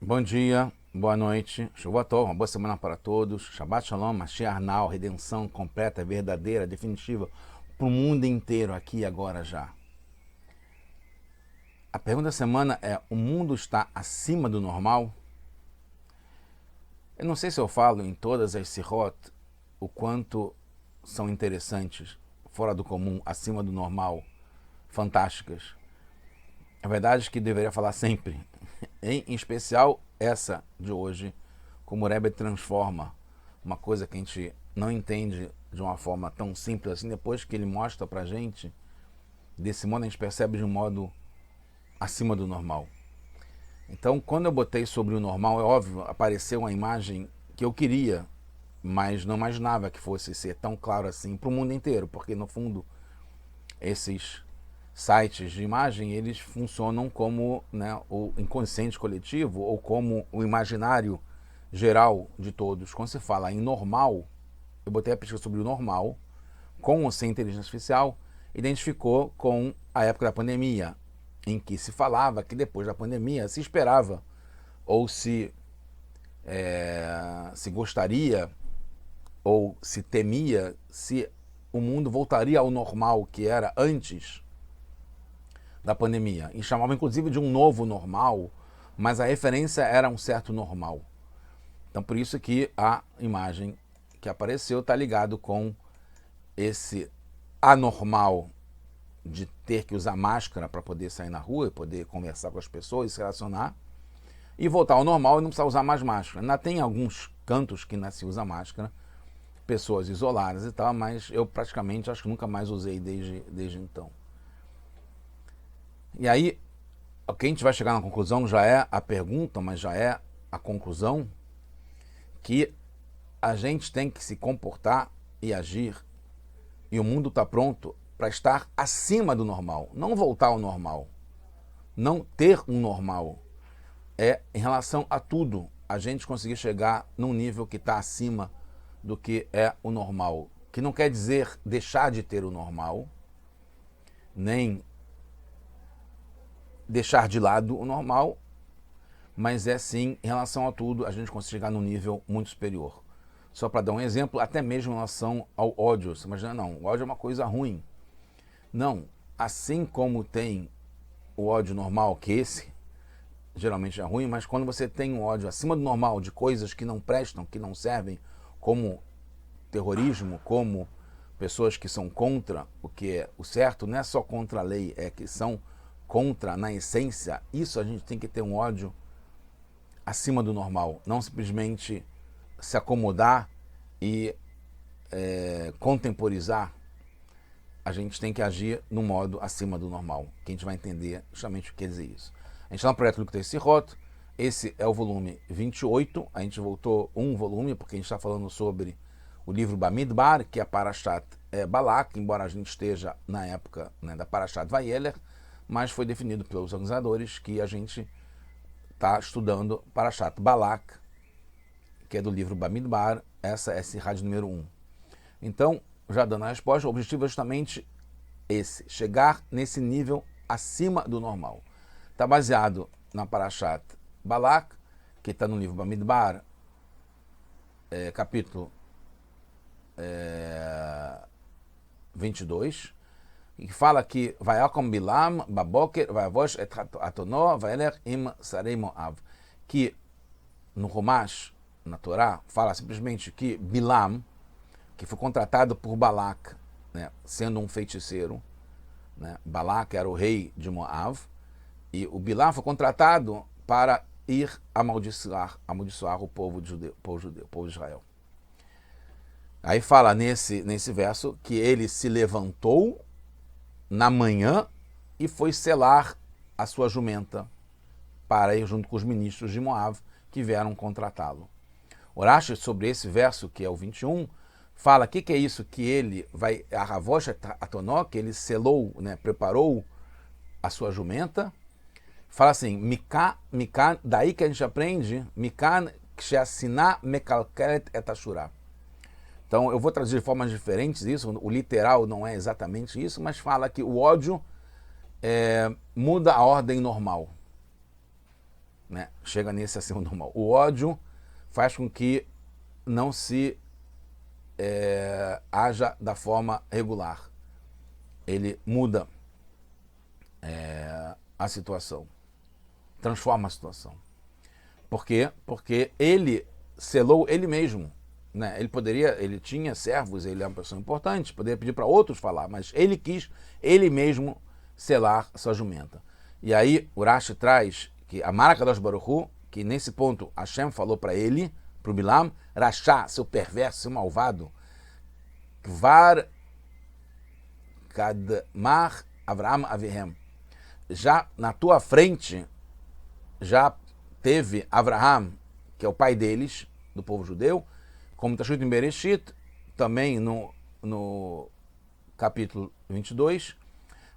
Bom dia, boa noite, Shavuot, uma boa semana para todos. Shabbat Shalom, Mashiach Arnal, redenção completa, verdadeira, definitiva, para o mundo inteiro, aqui e agora já. A pergunta da semana é: o mundo está acima do normal? Eu não sei se eu falo em todas as sirot o quanto são interessantes, fora do comum, acima do normal, fantásticas. A verdade é que deveria falar sempre, em especial essa de hoje, como o Rebbe transforma uma coisa que a gente não entende de uma forma tão simples assim, depois que ele mostra pra gente, desse modo a gente percebe de um modo acima do normal. Então, quando eu botei sobre o normal, é óbvio, apareceu uma imagem que eu queria, mas não imaginava que fosse ser tão claro assim para o mundo inteiro, porque no fundo esses sites de imagem, eles funcionam como, né, o inconsciente coletivo ou como o imaginário geral de todos. Quando se fala em normal, eu botei a pesquisa sobre o normal, com ou sem inteligência artificial, identificou com a época da pandemia, em que se falava que depois da pandemia se esperava ou se gostaria ou se temia se o mundo voltaria ao normal que era antes da pandemia. E chamava inclusive de um novo normal, mas a referência era um certo normal. Então por isso que a imagem que apareceu está ligado com esse anormal de ter que usar máscara para poder sair na rua e poder conversar com as pessoas, se relacionar, e voltar ao normal e não precisar usar mais máscara. Ainda tem alguns cantos que ainda se usa máscara, pessoas isoladas e tal, mas eu praticamente acho que nunca mais usei desde então. E aí, o que a gente vai chegar na conclusão já é a pergunta, mas já é a conclusão, que a gente tem que se comportar e agir, e o mundo está pronto para estar acima do normal, não voltar ao normal, não ter um normal. É em relação a tudo, a gente conseguir chegar num nível que está acima do que é o normal, que não quer dizer deixar de ter o normal, nem deixar de lado o normal, mas é sim, em relação a tudo, a gente consegue chegar num nível muito superior. Só para dar um exemplo, até mesmo em relação ao ódio. Você imagina, não, o ódio é uma coisa ruim. Não, assim como tem o ódio normal, que esse geralmente é ruim, mas quando você tem um ódio acima do normal de coisas que não prestam, que não servem, como terrorismo, como pessoas que são contra o que é o certo, não é só contra a lei, é que são contra na essência, isso a gente tem que ter um ódio acima do normal, não simplesmente se acomodar e contemporizar. A gente tem que agir no modo acima do normal, que a gente vai entender justamente o que quer dizer isso. A gente está no projeto Likkutei Sirot, esse é o volume 28, a gente voltou um volume, porque a gente está falando sobre o livro Bamidbar, que é a Parashat Balak, embora a gente esteja na época, né, da Parashat Vayeler, mas foi definido pelos organizadores que a gente está estudando Parashat Balak, que é do livro Bamidbar, essa é a rádio número 1. Então, já dando a resposta, o objetivo é justamente esse, chegar nesse nível acima do normal. Está baseado na Parashat Balak, que está no livro Bamidbar, capítulo 22, que fala que Vayakom Bilam Baboker Vayavosh et Atono Vayeler im Sarei Moav, que no Rumash, na Torá, fala simplesmente que Bilam, que foi contratado por Balak, né, sendo um feiticeiro, né, Balak era o rei de Moav, e o Bilam foi contratado para ir amaldiçoar o povo judeu, o povo de Israel. Aí fala nesse verso que ele se levantou na manhã e foi selar a sua jumenta para ir junto com os ministros de Moav que vieram contratá-lo. Urashi, sobre esse verso, que é o 21, fala o que é isso, que ele vai, a Ravosh Atonó, que ele selou, né, preparou a sua jumenta. Fala assim, Mikan, daí que a gente aprende, Mikan ksheasiná mekalkeret et ashurá. Então eu vou traduzir de formas diferentes isso, o literal não é exatamente isso, mas fala que o ódio muda a ordem normal. né, chega nesse acima do mal. O ódio faz com que não se haja da forma regular. Ele muda a situação, transforma a situação. Por quê? Porque ele selou ele mesmo. Né? Ele tinha servos, ele é uma pessoa importante, poderia pedir para outros falar, mas ele quis, ele mesmo, selar sua jumenta. E aí o Rashi traz que a Mara Kadosh Baruch Hu, que nesse ponto Hashem falou para ele, para o Bilam, Rashá, seu perverso, seu malvado, Kvar Kadmar Avraham Avihem, já na tua frente, já teve Avraham, que é o pai deles, do povo judeu, como está escrito em Bereshit, também no capítulo 22,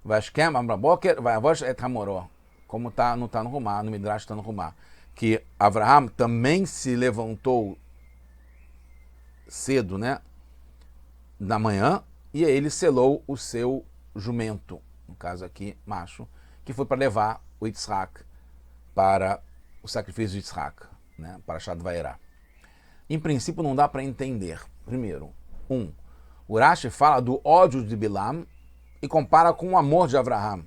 Vashem Amraboker, Vayavosh et Hamoró, como está no Rumá, no Midrash está no Rumá, que Avraham também se levantou cedo, né, na manhã, e aí ele selou o seu jumento, no caso aqui, macho, que foi para levar o Yitzhak para o sacrifício de Yitzhak, né, para Shad Vaerá. Em princípio não dá para entender. Primeiro, o Rashi fala do ódio de Bilam e compara com o amor de Avraham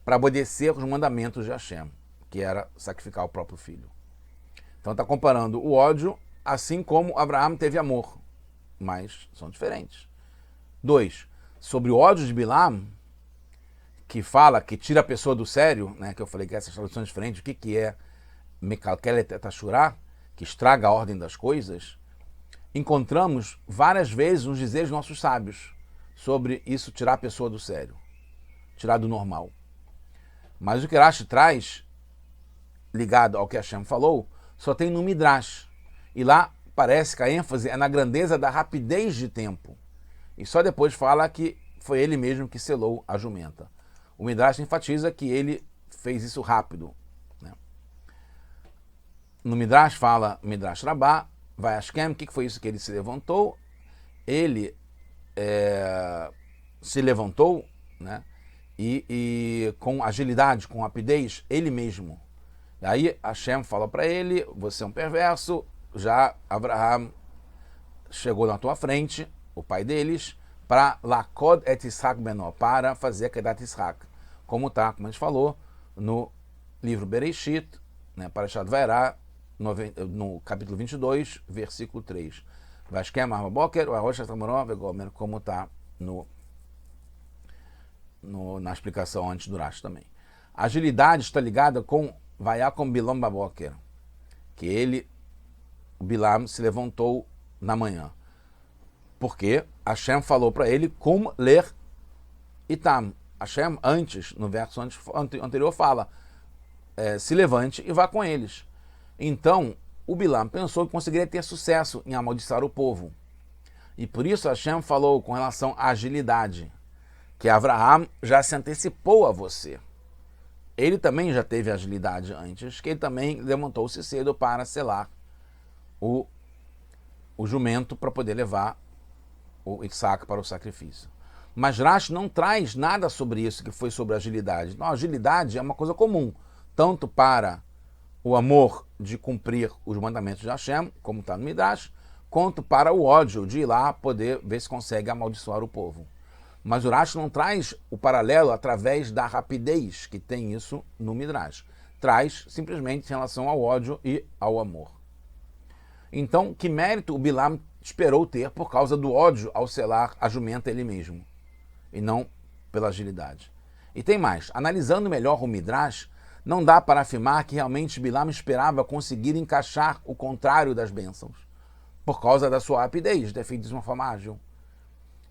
para obedecer os mandamentos de Hashem, que era sacrificar o próprio filho. Então está comparando o ódio, assim como Avraham teve amor, mas são diferentes. 2, sobre o ódio de Bilam, que fala que tira a pessoa do sério, né, que eu falei que essas traduções diferentes, o que é Mekalkelet et Ashurá, que estraga a ordem das coisas, encontramos várias vezes nos dizeres dos nossos sábios sobre isso tirar a pessoa do sério, tirar do normal. Mas o que Rashi traz, ligado ao que Hashem falou, só tem no Midrash. E lá parece que a ênfase é na grandeza da rapidez de tempo. E só depois fala que foi ele mesmo que selou a jumenta. O Midrash enfatiza que ele fez isso rápido. No Midrash fala, Midrash Rabbah, vai Ashkem, o que foi isso que ele se levantou? Ele se levantou, né? E com agilidade, com rapidez, ele mesmo. E aí Hashem falou para ele, você é um perverso, já Avraham chegou na tua frente, o pai deles, para Lakod et Yitzhak Benó, para fazer a Kedat Yitzhak. Como a gente falou, no livro Bereshit, né, para Shad Vaerá, no capítulo 22, versículo 3. Vashem Arbaboker, o Arrosh Atamoró, Vegomer, como está na explicação antes do Rashi também. A agilidade está ligada com Vayakom Bilam Baboker, que o Bilam se levantou na manhã. Porque Hashem falou para ele como ler Itam. Hashem antes, no verso anterior, fala, se levante e vá com eles. Então, o Bilam pensou que conseguiria ter sucesso em amaldiçoar o povo. E por isso Hashem falou com relação à agilidade, que Avraham já se antecipou a você. Ele também já teve agilidade antes, que ele também levantou-se cedo para selar o jumento para poder levar o Yitzhak para o sacrifício. Mas Rashi não traz nada sobre isso, que foi sobre agilidade. Não, a agilidade é uma coisa comum, tanto para o amor de cumprir os mandamentos de Hashem, como está no Midrash, quanto para o ódio de ir lá poder ver se consegue amaldiçoar o povo. Mas o Rashi não traz o paralelo através da rapidez, que tem isso no Midrash. Traz simplesmente em relação ao ódio e ao amor. Então, que mérito o Bilam esperou ter por causa do ódio ao selar a jumenta ele mesmo, e não pela agilidade. E tem mais, analisando melhor o Midrash, não dá para afirmar que realmente Bilam esperava conseguir encaixar o contrário das bênçãos, por causa da sua rapidez, ter feito de uma forma ágil.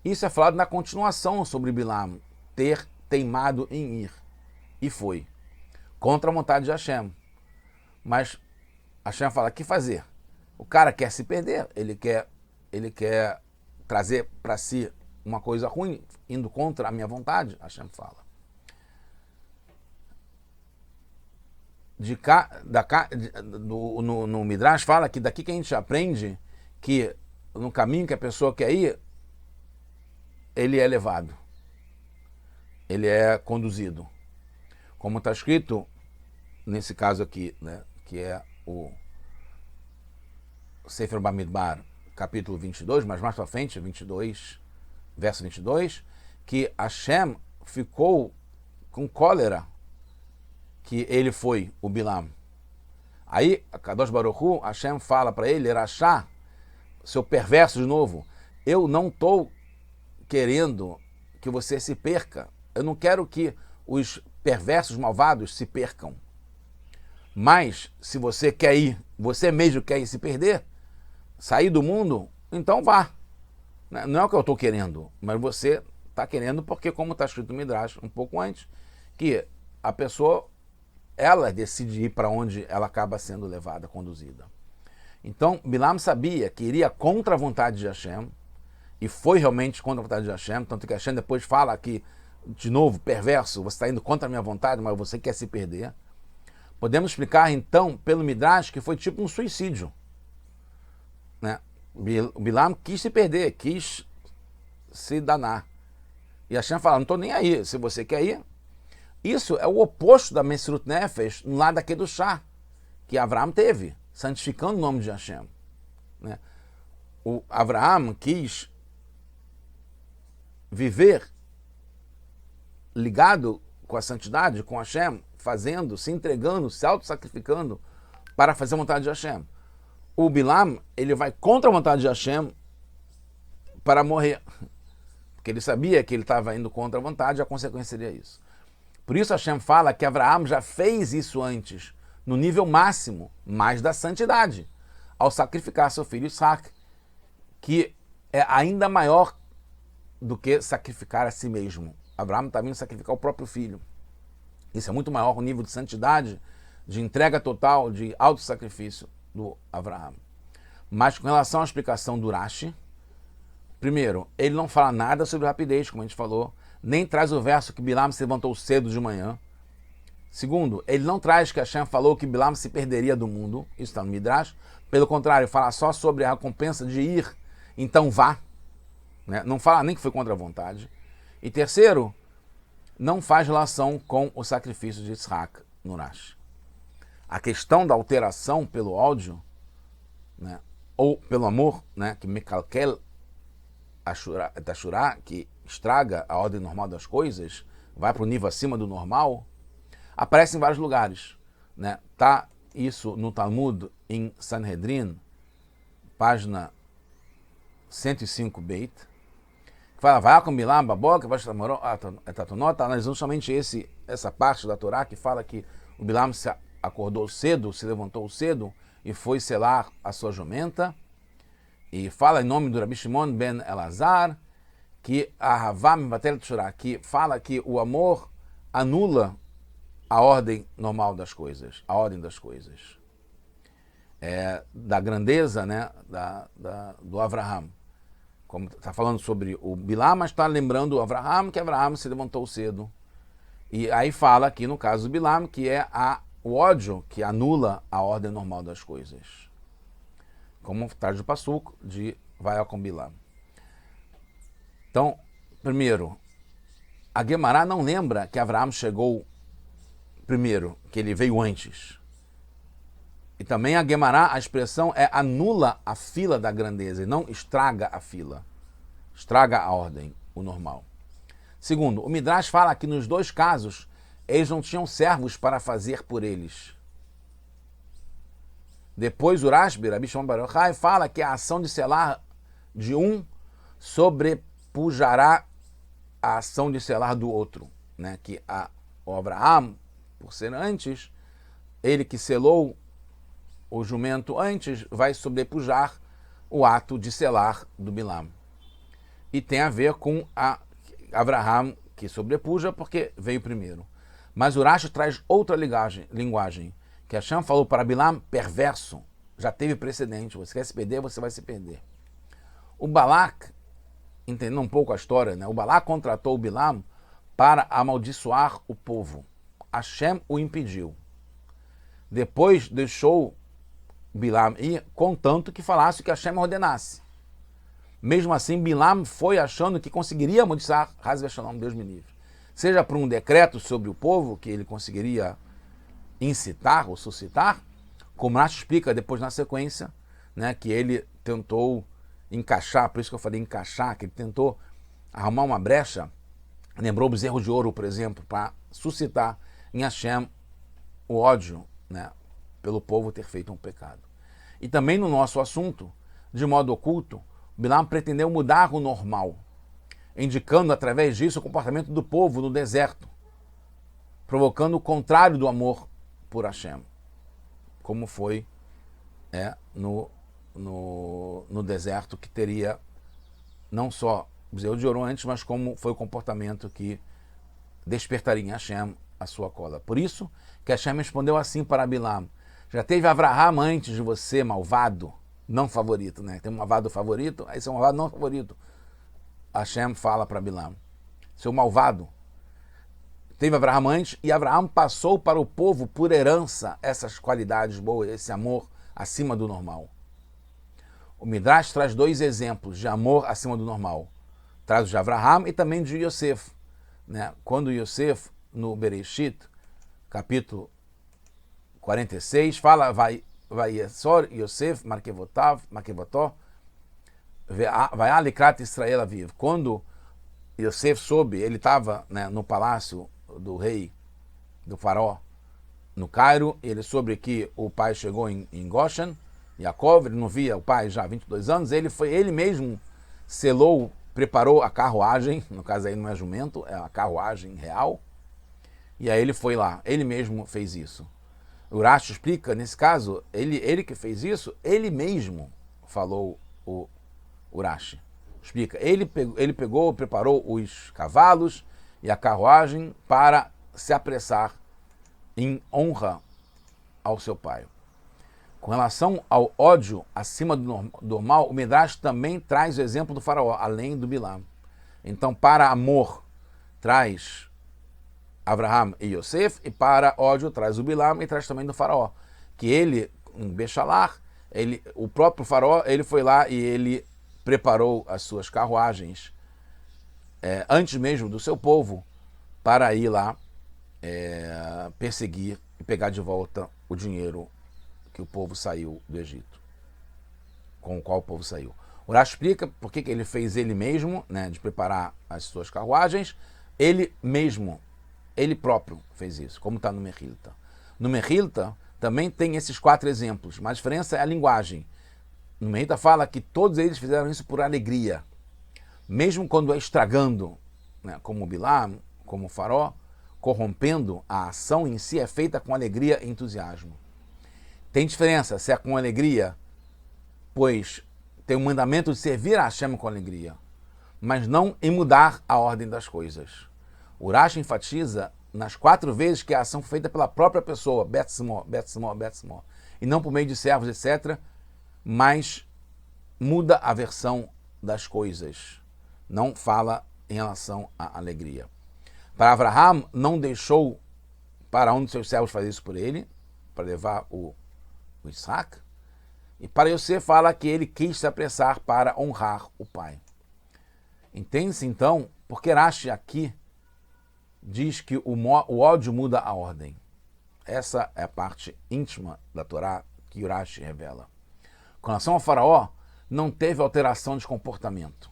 Isso é falado na continuação sobre Bilam ter teimado em ir, e foi, contra a vontade de Hashem. Mas Hashem fala, o que fazer? O cara quer se perder, ele quer trazer para si uma coisa ruim, indo contra a minha vontade, Hashem fala. No Midrash fala que daqui que a gente aprende que no caminho que a pessoa quer ir, ele é levado, ele é conduzido. Como está escrito nesse caso aqui, né? que é o Sefer Bamidbar, capítulo 22, mas mais para frente, 22, verso 22, que Hashem ficou com cólera que ele foi, o Bilam. Aí, a Kadosh Baruch Hu, Hashem fala para ele, Erachá, seu perverso de novo, eu não estou querendo que você se perca. Eu não quero que os perversos malvados se percam. Mas, se você quer ir, você mesmo quer ir se perder, sair do mundo, então vá. Não é o que eu estou querendo, mas você está querendo porque, como está escrito no Midrash um pouco antes, que a pessoa, ela decide ir para onde ela acaba sendo levada, conduzida. Então, Bilam sabia que iria contra a vontade de Hashem, e foi realmente contra a vontade de Hashem, tanto que Hashem depois fala que, de novo, perverso, você está indo contra a minha vontade, mas você quer se perder. Podemos explicar, então, pelo Midrash, que foi tipo um suicídio. Né? O Bilam quis se perder, quis se danar. E Hashem fala, não estou nem aí, se você quer ir. Isso é o oposto da Mesirut Nefesh, no lado aqui do chá, que Avraham teve, santificando o nome de Hashem. Né? O Avraham quis viver ligado com a santidade, com Hashem, fazendo, se entregando, se auto-sacrificando para fazer a vontade de Hashem. O Bilam, ele vai contra a vontade de Hashem para morrer. Porque ele sabia que ele estava indo contra a vontade e a consequência seria isso. Por isso Hashem fala que Avraham já fez isso antes, no nível máximo, mais da santidade, ao sacrificar seu filho Isaac, que é ainda maior do que sacrificar a si mesmo. Avraham está vindo sacrificar o próprio filho. Isso é muito maior o nível de santidade, de entrega total, de autossacrifício do Avraham. Mas com relação à explicação do Rashi, primeiro, ele não fala nada sobre rapidez, como a gente falou, nem traz o verso que Bilam se levantou cedo de manhã. Segundo, ele não traz que Hashem falou que Bilam se perderia do mundo, isso está no Midrash. Pelo contrário, fala só sobre a recompensa de ir, então vá. Né? Não fala nem que foi contra a vontade. E terceiro, não faz relação com o sacrifício de Isaac no Rashi. A questão da alteração pelo ódio, né, ou pelo amor, né, que Mekalkel Tashurá, que estraga a ordem normal das coisas, vai para o nível acima do normal, aparece em vários lugares. Né? Tá isso no Talmud, em Sanhedrin, página 105 Beit, que fala, vai com Bilam, Baboca, vai está analisando somente essa parte da Torá que fala que o Bilam se acordou cedo, se levantou cedo e foi selar a sua jumenta, e fala em nome do Rabi Shimon ben Elazar, que a Havá Mevatel Tshurá, que fala que o amor anula a ordem normal das coisas, a ordem das coisas. Da grandeza, né, do Avraham. Como está falando sobre o Bilam, mas está lembrando o Avraham, que Avraham se levantou cedo. E aí fala aqui, no caso do Bilam, que é o ódio que anula a ordem normal das coisas. Como traz o Passuco de vai com Bilam. Então, primeiro, a Guemará não lembra que Avraham chegou primeiro, que ele veio antes. E também a Guemará, a expressão é anula a fila da grandeza e não estraga a fila. Estraga a ordem, o normal. Segundo, o Midrash fala que nos dois casos, eles não tinham servos para fazer por eles. Depois o Rashbi, Rabi Shimon bar Yochai, fala que a ação de selar de um sobrepujará a ação de selar do outro. Né? Que o Avraham, por ser antes, ele que selou o jumento antes, vai sobrepujar o ato de selar do Bilam. E tem a ver com a Avraham que sobrepuja porque veio primeiro. Mas o Rashi traz outra linguagem, que Hashem falou para Bilam, perverso, já teve precedente, você quer se perder, você vai se perder. O Balak, entendendo um pouco a história, né? O Balak contratou o Bilam para amaldiçoar o povo. Hashem o impediu. Depois deixou Bilam ir, contanto que falasse o que Hashem ordenasse. Mesmo assim, Bilam foi achando que conseguiria amaldiçoar, Haz Veshalom, Deus me livre. Seja por um decreto sobre o povo, que ele conseguiria incitar ou suscitar, Como Rashi explica depois na sequência, né, que ele tentou encaixar, por isso que eu falei encaixar, que ele tentou arrumar uma brecha, lembrou o bezerro de ouro, por exemplo, para suscitar em Hashem o ódio, né, pelo povo ter feito um pecado. E também no nosso assunto, de modo oculto, Bilam pretendeu mudar o normal, indicando através disso o comportamento do povo no deserto, provocando o contrário do amor por Hashem, como foi no deserto, que teria não só o bezerro de ouro antes, mas como foi o comportamento que despertaria em Hashem a sua cola. Por isso que Hashem respondeu assim para Bilam: já teve Avraham antes de você, malvado, não favorito, né? Tem um malvado favorito, aí esse é um malvado não favorito. Hashem fala para Bilam: seu malvado, teve Avraham antes, e Avraham passou para o povo por herança essas qualidades boas, esse amor acima do normal. O Midrash traz 2 exemplos de amor acima do normal. Traz o de Avraham e também de Yosef, né? Quando Yosef, no Bereshit, capítulo 46, fala: vai Yesor Yosef Markevotó, vai alikrat Israel aviv. Quando Yosef soube, ele estava, né, no palácio do rei, do faraó, no Cairo, ele soube que o pai chegou em Goshen, Yaakov, ele não via o pai já há 22 anos, ele mesmo selou, preparou a carruagem, no caso aí não é jumento, é a carruagem real, e aí ele foi lá, ele mesmo fez isso. O Rashi explica, nesse caso, ele que fez isso, ele mesmo falou o Rashi. Explica, ele pegou, preparou os cavalos e a carruagem para se apressar em honra ao seu pai. Com relação ao ódio acima do normal, o Midrash também traz o exemplo do faraó, além do Bilam. Então, para amor, traz Avraham e Yosef, e para ódio traz o Bilam e traz também do faraó. Que ele, em Bechalar, o próprio faraó, ele foi lá e ele preparou as suas carruagens antes mesmo do seu povo para ir lá perseguir e pegar de volta o dinheiro que o povo saiu do Egito, com o qual o povo saiu. O Rashi explica por que ele fez ele mesmo, né, de preparar as suas carruagens, ele mesmo, ele próprio fez isso, como está no Mechilta. No Mechilta também tem esses 4 exemplos, mas a diferença é a linguagem. No Mechilta fala que todos eles fizeram isso por alegria, mesmo quando é estragando, né, como o Bilam, como o faraó, corrompendo, a ação em si é feita com alegria e entusiasmo. Tem diferença se é com alegria, pois tem o mandamento de servir a Hashem com alegria, mas não em mudar a ordem das coisas. O Rashi enfatiza nas 4 vezes que a ação foi feita pela própria pessoa, Betzmo, e não por meio de servos, etc., mas muda a versão das coisas, não fala em relação à alegria. Para Avraham, não deixou para um dos seus servos fazer isso por ele, para levar o Isaac, e para Yosef fala que ele quis se apressar para honrar o pai. Entende-se então porque Rashi aqui diz que o ódio muda a ordem. Essa é a parte íntima da Torá que Rashi revela. Com relação ao faraó, não teve alteração de comportamento.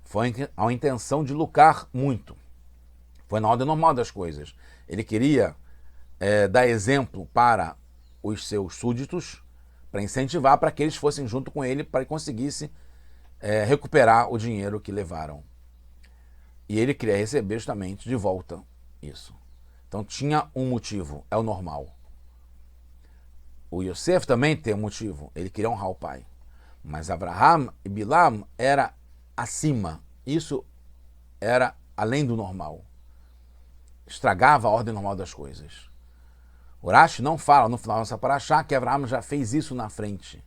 Foi a intenção de lucrar muito. Foi na ordem normal das coisas. Ele queria dar exemplo para os seus súditos, para incentivar para que eles fossem junto com ele, para que conseguisse recuperar o dinheiro que levaram. E ele queria receber justamente de volta isso. Então tinha um motivo, é o normal. O Yosef também tem um motivo, ele queria honrar o pai. Mas Avraham e Bilam era acima, isso era além do normal. Estragava a ordem normal das coisas. O Rashi não fala no final dessa paraxá que Avraham já fez isso na frente,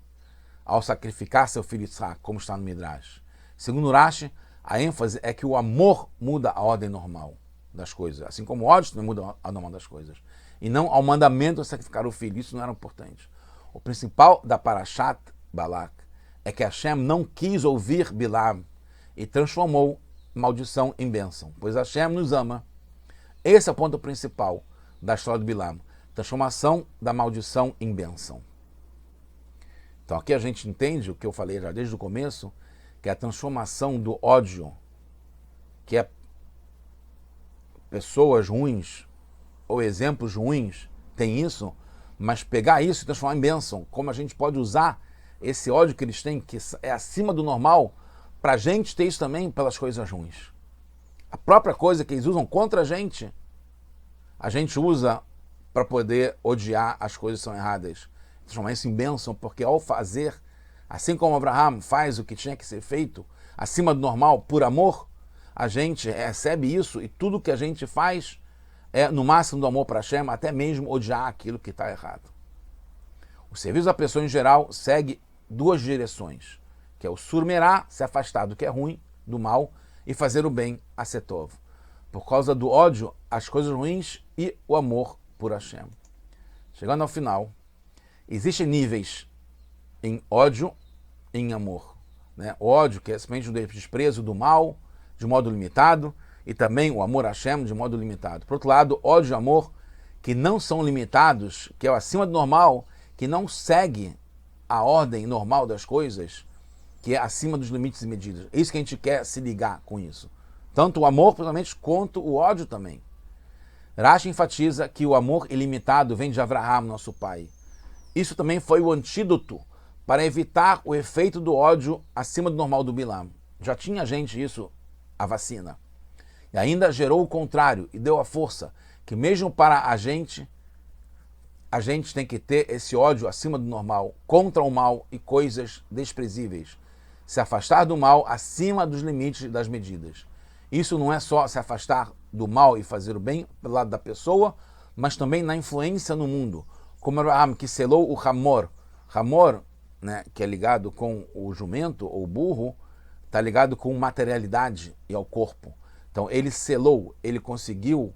ao sacrificar seu filho Isaac, como está no Midrash. Segundo o Rashi, a ênfase é que o amor muda a ordem normal das coisas, assim como o ódio também muda a normal das coisas. E não ao mandamento de sacrificar o filho, isso não era importante. O principal da Parashat Balak é que Hashem não quis ouvir Bilam e transformou maldição em bênção, pois Hashem nos ama. Esse é o ponto principal da história do Bilam, Transformação da maldição em bênção. Então aqui a gente entende o que eu falei já desde o começo, que é a transformação do ódio, que é pessoas ruins ou exemplos ruins, tem isso, mas pegar isso e transformar em bênção, como a gente pode usar esse ódio que eles têm, que é acima do normal, para a gente ter isso também pelas coisas ruins. A própria coisa que eles usam contra a gente usa para poder odiar as coisas que são erradas. Transformar isso em bênção, porque ao fazer, assim como Abraham faz o que tinha que ser feito, acima do normal, por amor, a gente recebe isso e tudo que a gente faz é no máximo do amor para Hashem, até mesmo odiar aquilo que está errado. O serviço da pessoa em geral segue duas direções, que é o surmerá, se afastar do que é ruim, do mal, e fazer o bem, a setov. Por causa do ódio às coisas ruins e o amor por Hashem. Chegando ao final, existem níveis em ódio e em amor. Né? O ódio, que é simplesmente o desprezo do mal, de modo limitado, e também o amor a Hashem, de modo limitado. Por outro lado, ódio e amor, que não são limitados, que é o acima do normal, que não segue a ordem normal das coisas, que é acima dos limites e medidas. É isso que a gente quer se ligar com isso. Tanto o amor, principalmente, quanto o ódio também. Rashi enfatiza que o amor ilimitado vem de Avraham, nosso pai. Isso também foi o antídoto para evitar o efeito do ódio acima do normal do Bilam. Já tinha gente isso, a vacina. E ainda gerou o contrário e deu a força que mesmo para a gente tem que ter esse ódio acima do normal, contra o mal e coisas desprezíveis. Se afastar do mal acima dos limites das medidas. Isso não é só se afastar do mal e fazer o bem pelo lado da pessoa, mas também na influência no mundo. Como Abraham, que selou o Hamor. Hamor, né, que é ligado com o jumento ou o burro, está ligado com materialidade e ao corpo. Então ele selou, ele conseguiu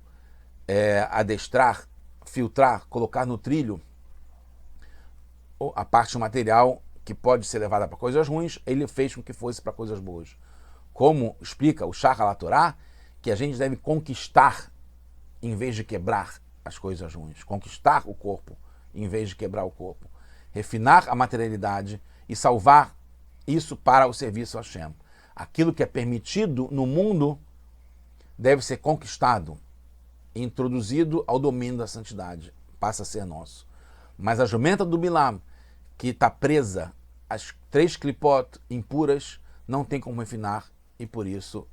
adestrar, filtrar, colocar no trilho a parte material que pode ser levada para coisas ruins, ele fez com que fosse para coisas boas. Como explica o Shachar HaTorah, que a gente deve conquistar em vez de quebrar as coisas ruins. Conquistar o corpo em vez de quebrar o corpo. Refinar a materialidade e salvar isso para o serviço a Hashem. Aquilo que é permitido no mundo deve ser conquistado, introduzido ao domínio da santidade. Passa a ser nosso. Mas a jumenta do Bilam, que está presa às 3 clipot impuras, não tem como refinar e por isso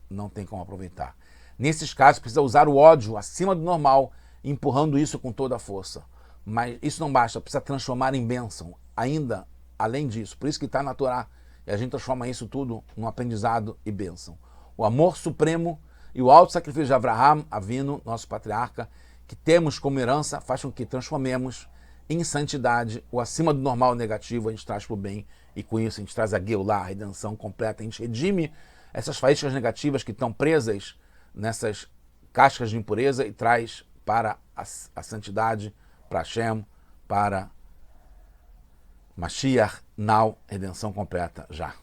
não tem como aproveitar. Nesses casos precisa usar o ódio acima do normal, empurrando isso com toda a força. Mas isso não basta, precisa transformar em bênção, ainda além disso. Por isso que está na Torá, e a gente transforma isso tudo num aprendizado e bênção. O amor supremo e o alto sacrifício de Avraham, Avinu, nosso patriarca, que temos como herança, faz com que transformemos em santidade o acima do normal negativo, a gente traz para o bem, e com isso a gente traz a Geulah, a redenção completa, a gente redime essas faíscas negativas que estão presas nessas cascas de impureza e traz para a santidade, para Hashem, para Mashiach, now, redenção completa, já.